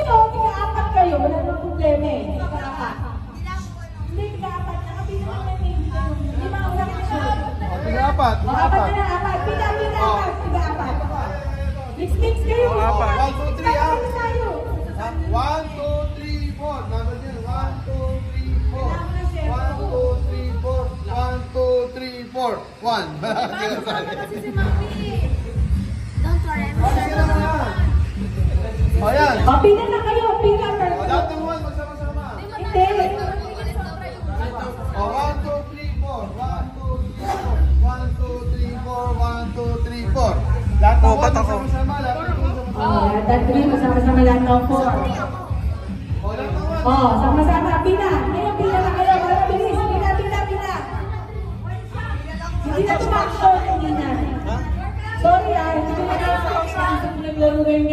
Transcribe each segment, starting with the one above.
kayo, tiga-apat kayo. Wala nang problema eh. Tiga-apat. Hindi, tiga-apat. Nakapila lang may name. Hindi mauna ka siya. Tiga-apat. Apat na lang, apat. Pila, apat. Tiga-apat. Mix kayo. 1, 2, 3 ah. 1, 2, 3, 4. Number yun. 1, 2, 3, 4. 1, 2, 3, 4. 1, 2, 3, 4. 1. Don't worry. Sige naman yan. O yan. Pila na kayo. Pila. Lahat ng 1 magsama-sama. Hindi. O 1, 2, 3, 4. 1, 2, 3, 4. 1, 2, 3, 4. Lahat ng 1 magsama-sama. Lahat ng 3 masama-sama lahat ng 4. Oh, sama-sama. Pila. Ngayon, pila na kayo. Wala bilis. Pila. Hindi na tumakot. Hindi na. Sorry hindi ko na naglaro ngayon.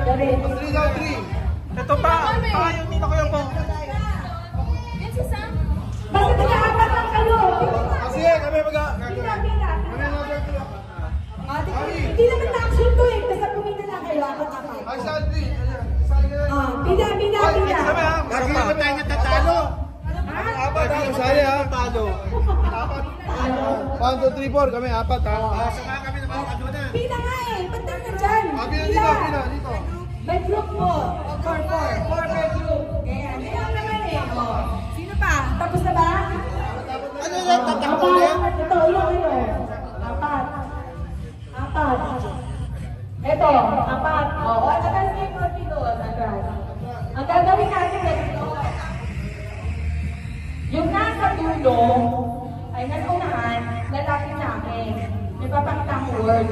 Sorry. 3 daw, 3. Ito pa. Ayaw dito kayo po. Basta tiga-apat lang kayo. Sige, kami Pila. Hindi naman na-action to eh. Basta pumila na kayo. Apat-apat. Ay, Sandri. Sali ka na. Pila. Marami tayo natatalo. Apat ha. Sali ha. Talo. 1, 2, 3, 4. Kami, apat ha. Sama kami na mga kaduna. Pila nga eh. Ba't na dyan? Pila dito. May group po. 4 per group. Ganyan. Ganyan naman eh. Sino pa? Tapos na ba? Ano yan? Tatakbo yan? Ito, yun. Apat. Ito, apat. Agad na yung konti doon. Agad. Ang gagawin natin ganito. Yung nasa dulo, ay nasunahan, lalapit namin. May papakitang word.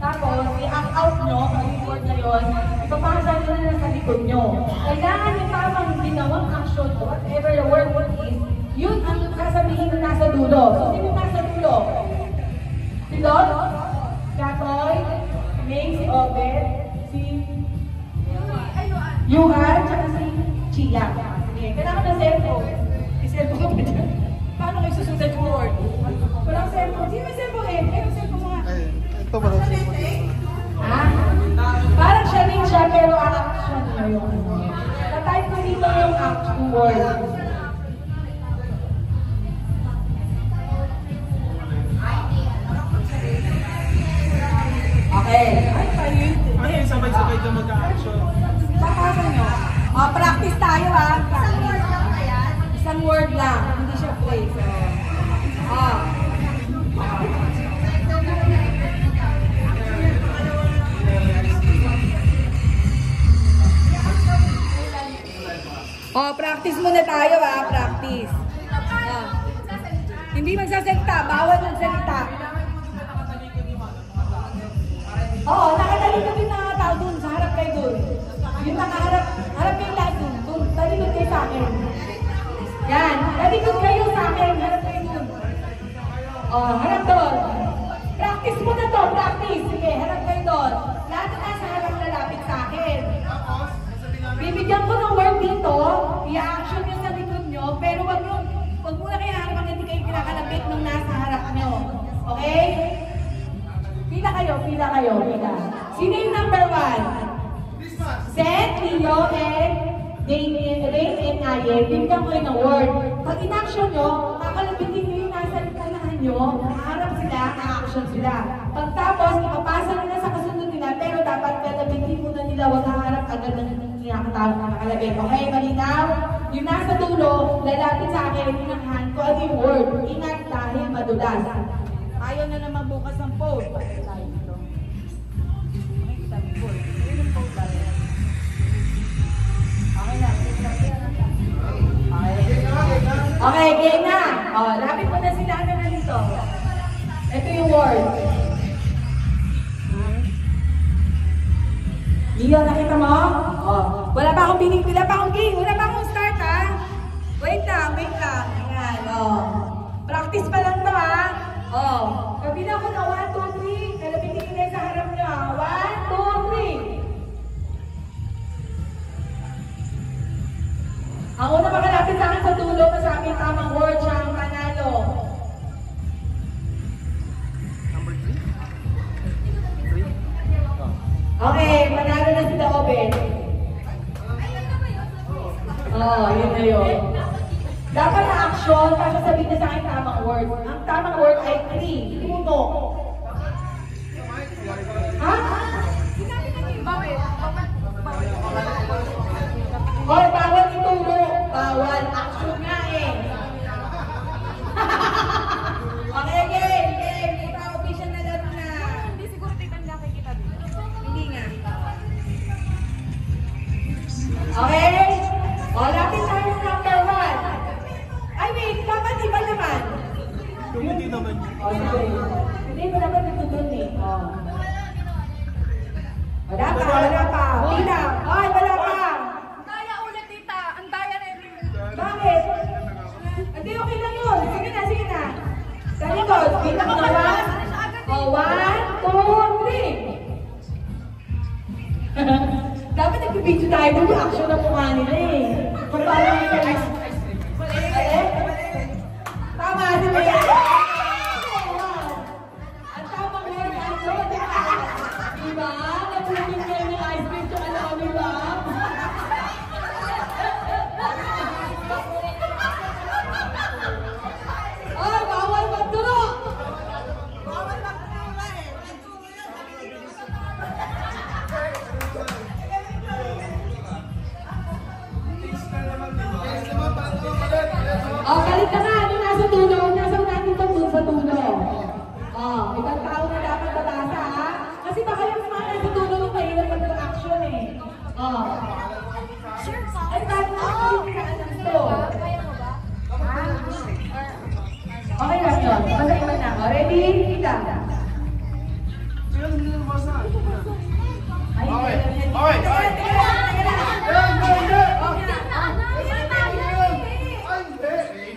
Tapos, i-act out nyo, ang word na yun, ipapasa nyo na sa likod nyo. Kailangan yung tamang ginawang action, whatever the word is, yun ang sasabihin nyo nasa dulo. So, sino nasa dulo? Si Lot, Katoy, May, si Obed, si Yuhan, tsaka si Chia. Sige, kailangan ng cellphone. May cellphone ka dyan. Paano kayo susunod yung word? Walang cellphone. Sino may cellphone eh? Mayroong cellphone mga. Ito ba? Parang siya rin siya, pero action na yung ano. Na-type ko dito yung action word. Okay. Ano yung sabay-sabay na mag-action? Papasa nyo. Practice tayo ha. Isang word lang. Hindi siya phrase. Practice muna tayo ha. Practice. Hindi magsasalita. Bawal magsalita. Nakatalikod yung mga tao dun. Sa harap kayo dun. Yung nakaharap. Harap kayo lahat dun. Talikod kayo sa akin. Yan. Talikod kayo sa akin. Harap kayo dun. Harap dun. Practice muna to. Practice. Sige, harap kayo dun. Lahat na nasa harap lalapit sa akin. Bibigyan ko ng word dito. I-action nyo sa likod nyo. Pero wag muna kayo harap ang hindi kayo kinakalapit nung nasa harap nyo. Okay? Pila kayo. Sino yung number 1? Seth, Leo, and Rain and Naye. Bibigyan ko yun ng word. Pag in-action nyo, kakalapitin nyo yung nasa likanahan nyo, nakaharap sila, na-action sila. Pagtapos, ipapasa nila sa kasunod nila, pero dapat kalapitin muna nila, wag haharap agad ng nakalapit. Okay, malinaw? Yung nasa dulo, lalapit sa akin, yung hand ko, ano yung word? Ingat dahil madulas. Ayaw na naman bukas ng post. Okay na. Okay, game na. Lapit mo na sila na dito. Ito yung word. Leo, nakita mo? Wala pa akong game. Wala pa akong start ha. Wait lang. Ayan, practice pa lang to ha. Kabilang ko na 1, 2, 3. Kalapitin nila sa harap nyo ha. 1, 2, 3. Ang una makalapit sa akin sa dulo, masabi ang tamang word siya ang panalo. Number 3? Okay, panalo na si Oben. Oh, yun na yun. Dapat na action, para sabihin na sa akin tamang word. Ang tamang word ay 3. Puno. Ha? Or bawal ituro. Bawal. Action nga eh. Okay, game. Ito, official na laro na. Hindi siguro titanda kay kita dito. Hindi nga. Okay? O, lapit tayo ng number 1. Ay, wait. Dapat iba naman. Hindi naman. Hindi mo naman nagtutun eh. Wala pa. Pila. Ay, wala pa. Daya ulit, tita. Ang daya na yun. Bakit? Hindi, okay lang yun. Sige na. Sa likod. Pila ko na 1. O, 1, 2, 3. Dapat nag-video tayo doon. Action na mukha nila eh. Kung paano yung guys. Tama, si Maya. Ang tamang word, ano? Diba? Nagpulong kayo ng ice cream tsaka lang, diba? Ay, bawal magturo! Oh, galit ka na! Ano nasa tulo? Nasa natin ito dun sa tulo. Oh, ibang tao na dapat babasa, ha? Kasi baka yung mga nasa tulo yung mahirap mag-action eh. Oh. Sure ka? Ay, bakit hindi ka alam to? Kaya mo ba? Okay lang yun. Basahin mo na. O, ready? Kita. Ay, Okay.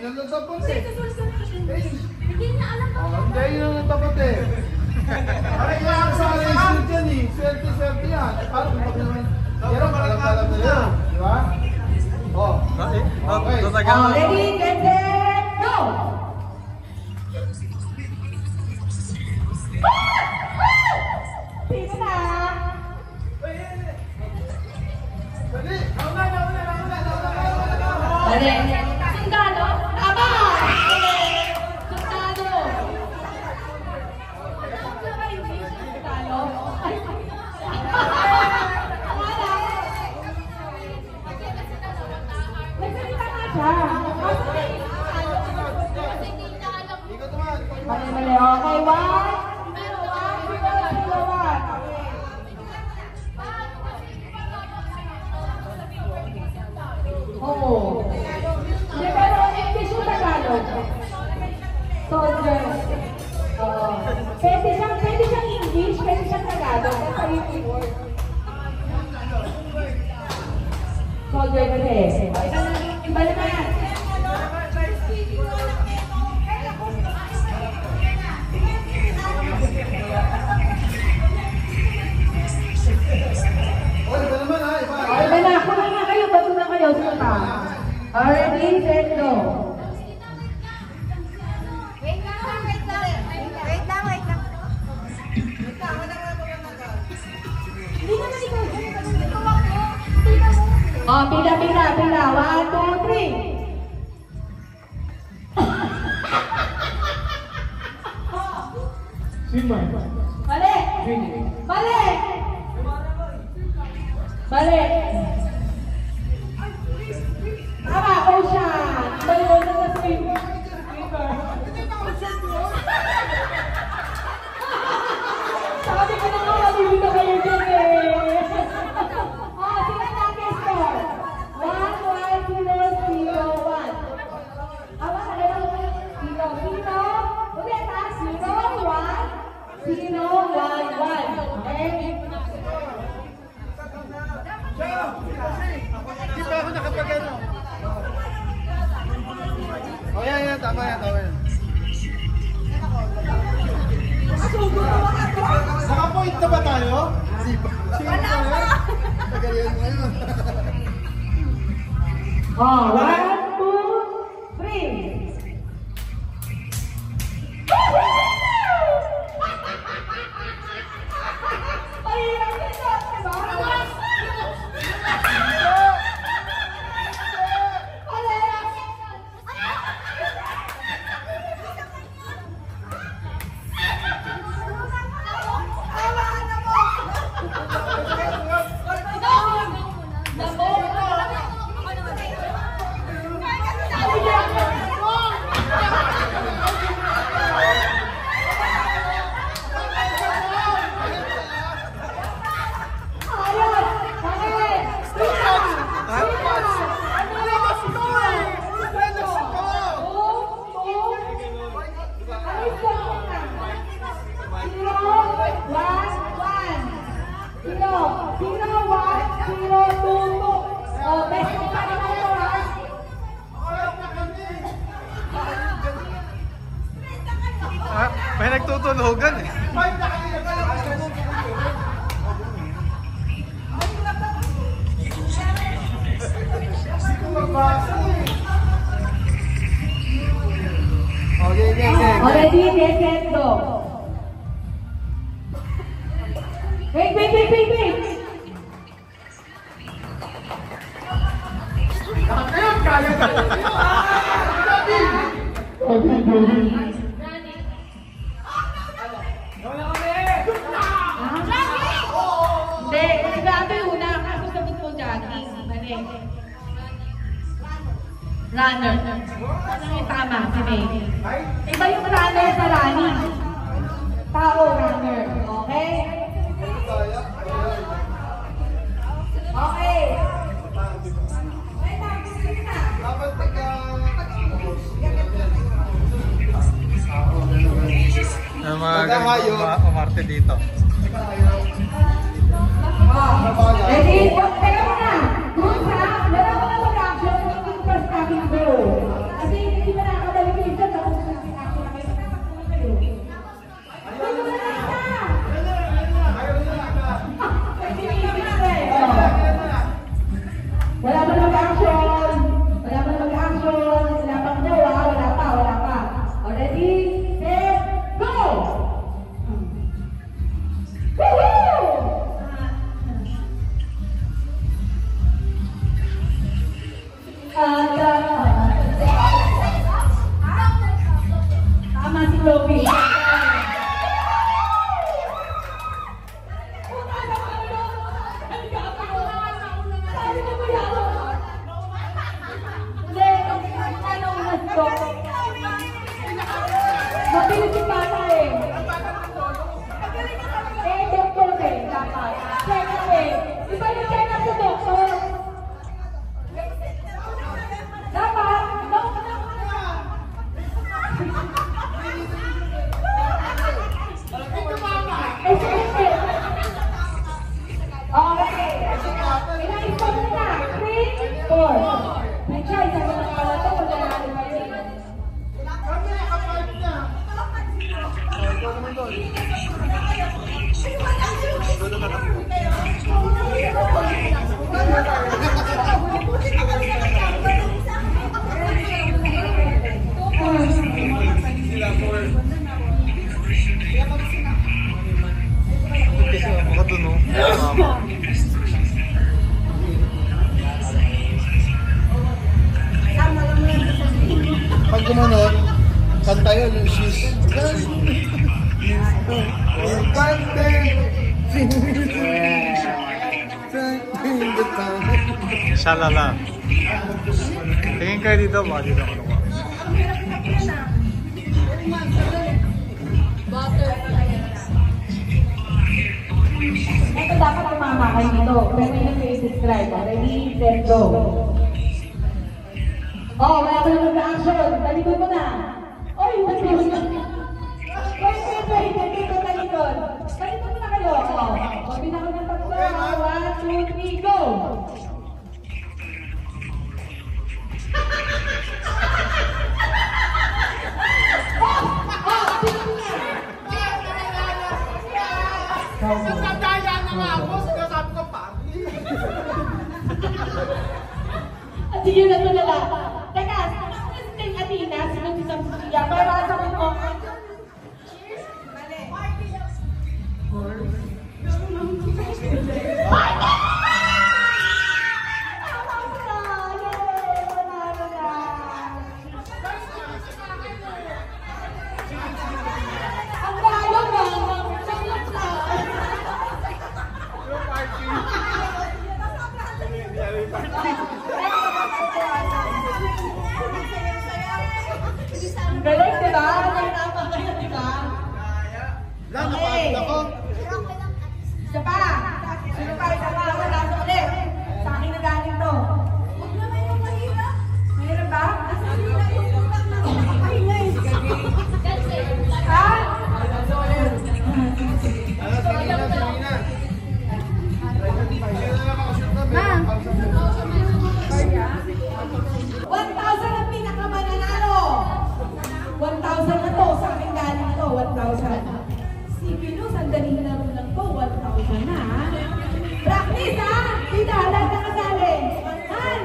Yun ang tapat eh. Hindi niya alam ba? Hindi, yun ang tapat eh. Aray nga ako sa alis yan eh. Swerte yan. Paano kung pag naman? Pero alam na yan. Di ba? Oh. Okay. Oh, ready? Get set, go! Sino na? Dali. Mali. Sundalo? Tama! Sundalo. Sundalo? Wala. Nagsalita nga siya. Ikot naman. Mali. Okay, 1. Oo. Hindi, pero English yung Tagalog. Soldier. Pwede siyang English, pwede siyang Tagalog. That's how you word. Soldier kasi. Iba naman. Oh, iba naman ha. Iba. Iba na. Kumain na kayo. Bato na kayo. Sino pa? Already, set, go. Wait lang. Hindi naman ikaw. Ikaw ako. Tita mo. Oh, pila. 1, 2, 3. Simba. Mali! Mali! Mali! Tama, ocean! Mali mo na sa swimmer. Sabi ko na nga, malilito kayo dyan eh. Oh, sila natin score. 1, 1, 0, 0, 1. Awa, ano? 0, 0. Ulit ha, 0, 1. 0, 1, 1. Okay? Hindi pa ako nakapagano. Oh, yan. Tama yan. Naka-point na ba tayo? Wala pa! Tagalian mo ngayon. Oh, 1, 2, 3. Ay, hirap nito. Wait. Ayun, kaya ka. Hindi, ito yung una. Kaso sagot mo jogging. Mali. Runner. Ano yung tama? Sabi. Iba yung runner sa running. Tao, runner. Okay? Okay. Dapat taga... Ang mga galing umarte dito. Ready? Teka muna. Doon sa, meron ko na mag-action yung first coming go. Kasi hindi mo nakakadali ko yung tapos mag-action na kayo. Dito na lang na! Wala ba mag-action? Wala ba mag-action? Wala pang go, ha? Wala pa. Ready? Set, go! Woohoo! Tama si Chloe. Mabilis yung bata eh. Doktor eh, dapat. Check up eh. Iba yung check up sa doktor. Dapat, okay. Ilang pa muna. 3, 4. May choice. Ang mga pala ito. Kung nanalo kayo. Kasi ako doon, no? Pag gumanon, kanta yun yung she's... Shalala. Tingin kayo dito, baka dito ako nakuha. Ito dapat tumama kayo dito. Pero yun yung i-describe. Ready, set, go. Oh, wala ka na mag-action. Talikod mo na. Oy, talikod na. Wait. Talikod. Talikod mo na kayo. Oh, binako ng tatlo. 1, 2, 3, go. At yun na tulala. Teka, si Athena, si Samsuya, para sa ko. Ang lalo ba? Galing, diba? Nagtama kayo, diba? Lang, napagod ako. Isa pa! Sino pa? Isa pa! Wala sa ulit! Sa akin na galing to. Huwag naman yung mahirap. Mayroon ba? Kasi hindi na yung utang na makapahinga eh. Ha? Ano, sige na. Ma! 1,000 ang pinakamananalo! 1,000 na to! Sa akin galing to! 1,000. Si Pino, sandaling laro lang to. 1,000 na ha? Practice ha! Tita, lahat na kasali! Han!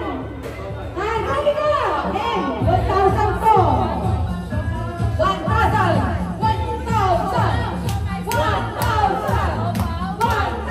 Hali ka! Hen! 1,000 to! 1,000! 1,000! 1,000! 1,000!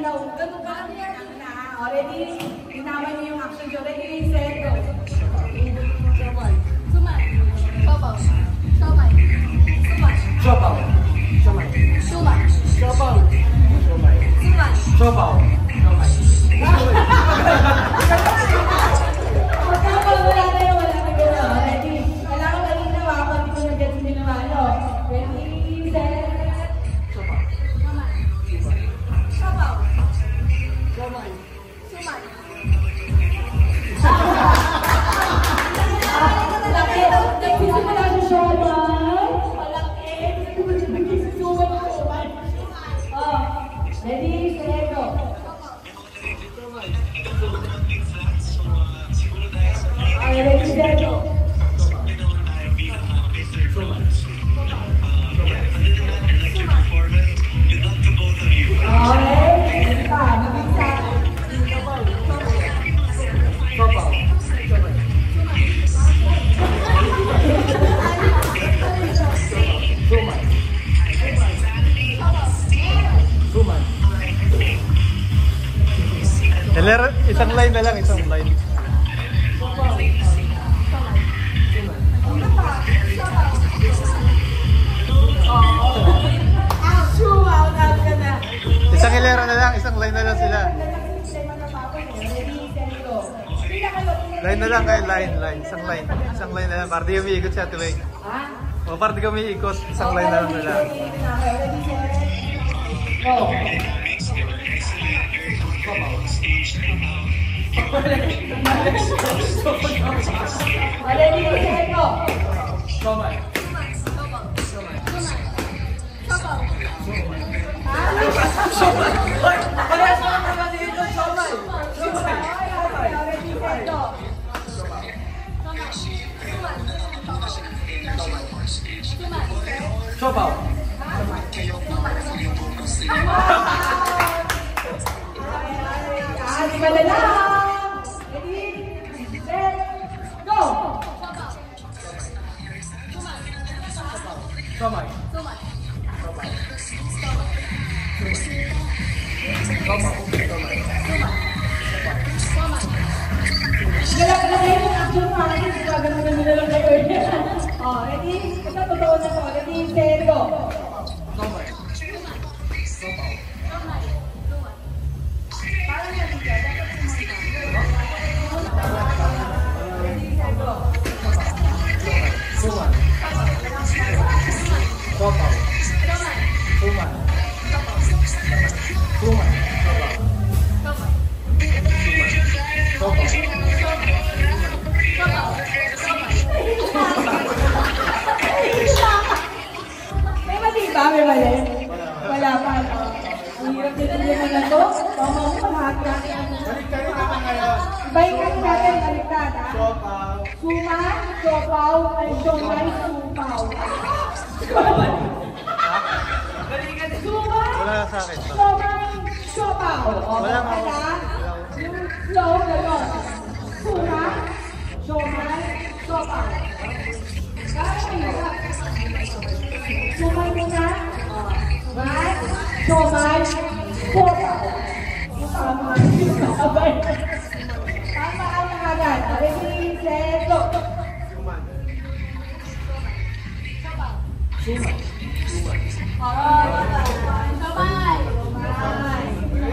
daw. Ganun ka lang yan. Already, tinaman niyo yung action. Ready, set, go. Suman. Sobaw. Somay. Siopaw. Siomay. Suman. Siopaw. Siomay. Suman. Siopaw. Siomay. Wala na yun. Ready? Kailangan kanina ako. Hindi ko nag-get yung ginawa nyo. Ready, set. Sobaw. Siomay. Suman. Laki. Nagsisimula siya siya. Malaki. Nagsisimula siya. Oh. Ready, set, go. Okay, ready, set, go. Okay. Pa, mabisa. Siopaw. Siomay. Siomay. Suman. Isang line na lang, isang line. Isang hilera na lang, isang line na lang sila. Line na lang kayo, line. Isang line na lang, para di umiikot siya tuwing. O para di kami ikot, isang line na lang nila. Go. Ready, set, go. Siomay. Parehas naman naman dito, siomay. Ready, set, go. Siopaw. Di ba na lang? Ready, set, go. Siomay. Galak na kayo yung action mo. Kasi gagawin na lang kayo. Oh, ready? Ito, totoo na to. Ready, set, go. Siomay. Suman. Siopaw. Suman. Suman. May mali ba? May mali? Wala pa. Ang hirap din naman na to. Tama mo, mahati-hati ang... Balik-balik naman ngayon. Ibahin natin, baliktad, ha? Siopaw. Suma, siopaw, ay siomay, supaw. Suma, Wala sa akin. siomay, siopaw. O, Wala nga. kaya, yung flow, gano'n. Suma, siomay, siopaw. Kaya mahirap. Sumay muna. Sumay, siomay, siopaw. Tama. Sabay. Tama ang agad. Ready, set, go. Suman. Suman.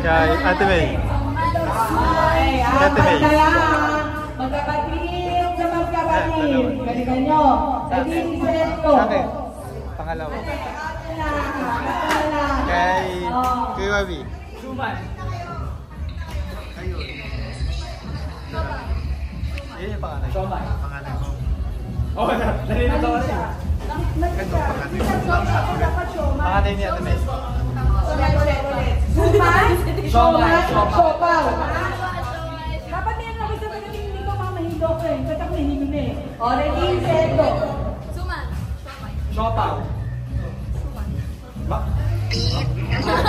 Kay Ate May. Ay, Ate May. magkapatid sa magkapatid. Galingan nyo. Ready, set, go. Sa akin. Pangalawa. Kay Wabi. Suman. Ayun. Yun yung pangalan. Siomay. Pangalan ko. Oh, nalilito ka rin. Ito, pangalan ni Ate May. Sumay, siomay, Siopaw. siopaw. Dapat yan ako sa pagkakas hindi ko mamahilo ko eh. Ba't ako nahilo na eh. O, ready, set, go. Suman. Siopaw. Ba?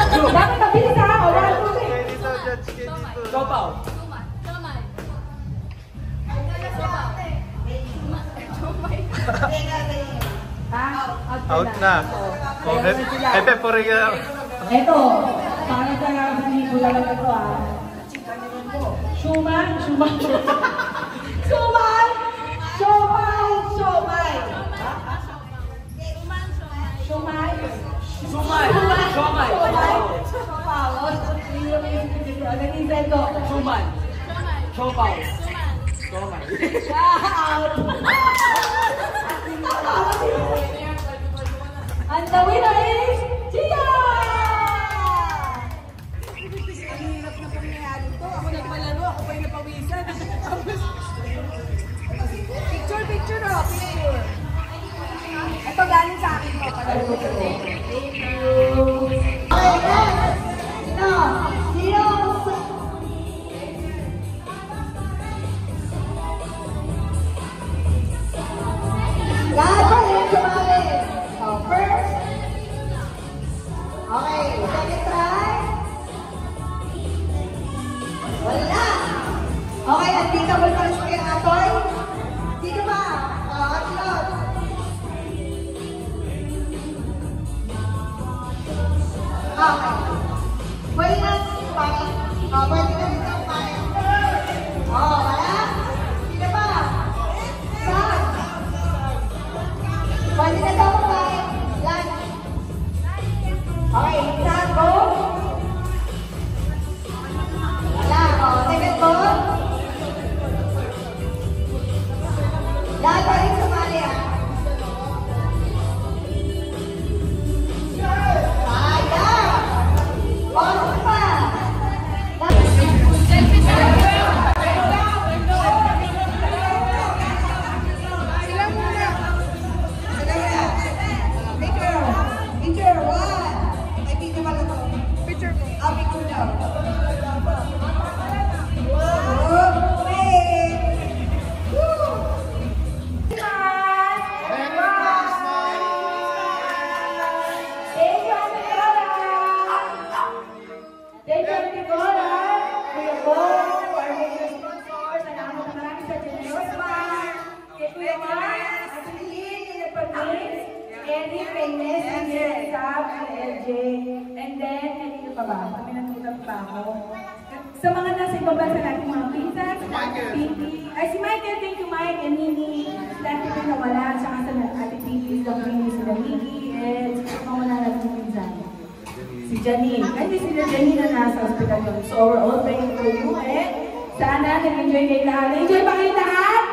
Dapat mabilis ha. O, 1, 2, 3. Kay dito, judge kay dito. Siopaw. Suman. Somay. Somay. Ha? Out na. Oh, Pepe, puri ka. Eto, para sa pelikula. lang ito ah. Shumai? Shumai? Shumai? Shumai? Shumai? Shumai? Shumai? Shumai? Nag-isay ko. Shumai. Siopaw. Shumai. And the winner is Gia! Ang hirap na pangyayari to. Ako nagmalaro, ako pa yung napawisan. Picture, picture o. Picture. Ito galing sa akin ko. Thank you. Lahat pa rin sumali. So, first. Okay, second try. Wala. Okay, unbeatable pa rin sa kay Atoy. Dito ba? Upload. Okay. Pwede na pangit. Pwede na dito ang pangit. Wala. Dito ba? Saan? Pwede na daw kumain. Lunch. Okay, saan ko? Wala. Second ko? Lahat pa rin sumali ah. Sayang! Bonus pa! Picture, one. Ay, picture pala to. Picture ko. Picture daw. Okay. Woo! Thank you, Ate Cora. Thank you, Ate Cora. Kuya Bong, for our major sponsors. Salamat marami sa Generous Bar. Kay Kuya Mark, Ate Lynn, in the Panis, Eddie, Penes, and Sab, and LJ. And then, kanino pa ba? Kami nagtutang pa ako. Sa mga nasa ibaba sa nating mga pinsan, sa Ate Pinky. Ay, si Michael, thank you, Mike, and Nini. Dati ko nawala, tsaka sa Ate Pinky, sa Pinky, sila Nini, and mga wala natin pinsan. Si Janine. Ay, hindi sila Janine na nasa hospital yun. So, we're all praying for you, and sana nag-enjoy kayo lahat. Enjoy ba kayo lahat?